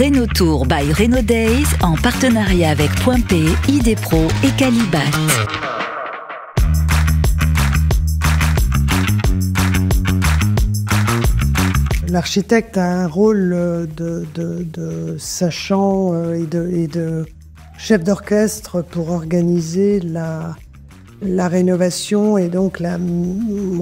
Renault Tour by Renault Days en partenariat avec Point P, ID Pro et Calibat. L'architecte a un rôle de sachant et de chef d'orchestre pour organiser la rénovation et donc la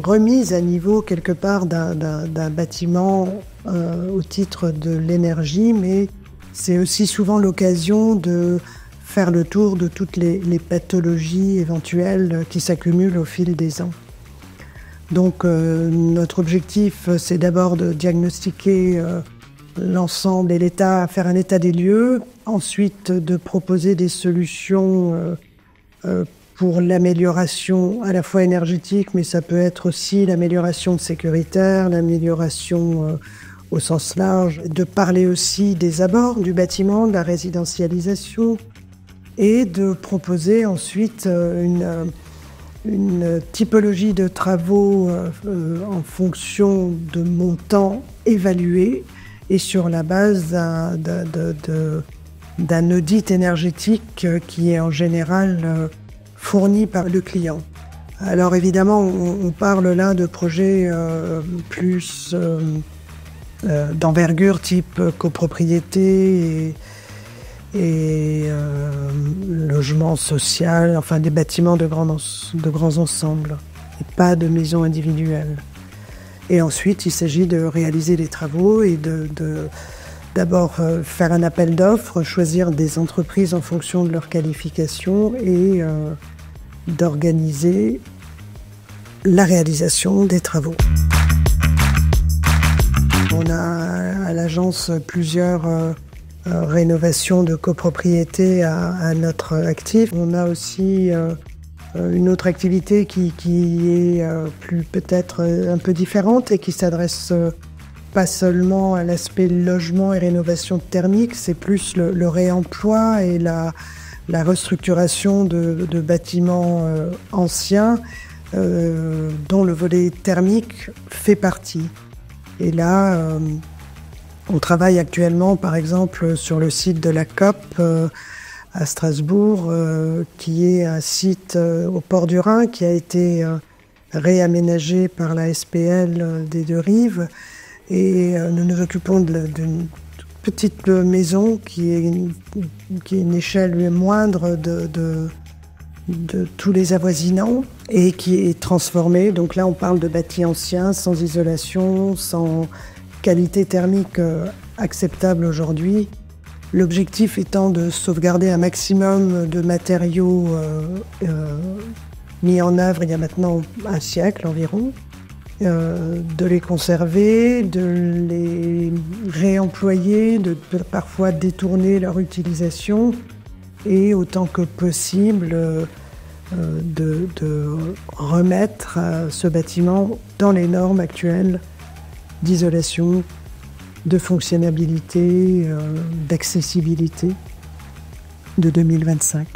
remise à niveau quelque part d'un bâtiment au titre de l'énergie, mais c'est aussi souvent l'occasion de faire le tour de toutes les pathologies éventuelles qui s'accumulent au fil des ans. Donc notre objectif, c'est d'abord de diagnostiquer l'ensemble et faire un état des lieux, ensuite de proposer des solutions pour l'amélioration à la fois énergétique, mais ça peut être aussi l'amélioration sécuritaire, l'amélioration au sens large, de parler aussi des abords du bâtiment, de la résidentialisation, et de proposer ensuite une typologie de travaux en fonction de montants évalués et sur la base d'un audit énergétique qui est en général fourni par le client. Alors évidemment, on parle là de projets plus d'envergure type copropriété et logement social, enfin des bâtiments de grands ensembles, et pas de maisons individuelles. Et ensuite, il s'agit de réaliser les travaux et d'abord faire un appel d'offres, choisir des entreprises en fonction de leur qualification et d'organiser la réalisation des travaux. On a à l'agence plusieurs rénovations de copropriété à notre actif. On a aussi une autre activité qui est plus peut-être un peu différente et qui s'adresse pas seulement à l'aspect logement et rénovation thermique, c'est plus le réemploi et la restructuration de bâtiments anciens dont le volet thermique fait partie. Et là, on travaille actuellement, par exemple, sur le site de la COP à Strasbourg, qui est un site au port du Rhin, qui a été réaménagé par la SPL des Deux Rives. Et nous nous occupons d'une petite maison qui est une échelle moindre de tous les avoisinants et qui est transformée. Donc là, on parle de bâti ancien, sans isolation, sans qualité thermique acceptable aujourd'hui. L'objectif étant de sauvegarder un maximum de matériaux mis en œuvre il y a maintenant un siècle environ, de les conserver, de les réemployer, de parfois détourner leur utilisation et autant que possible de remettre ce bâtiment dans les normes actuelles d'isolation, de fonctionnalité, d'accessibilité de 2025.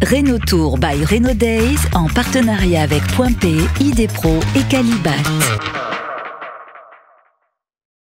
Renault Tour by Renault Days en partenariat avec Point P, ID Pro et Calibat.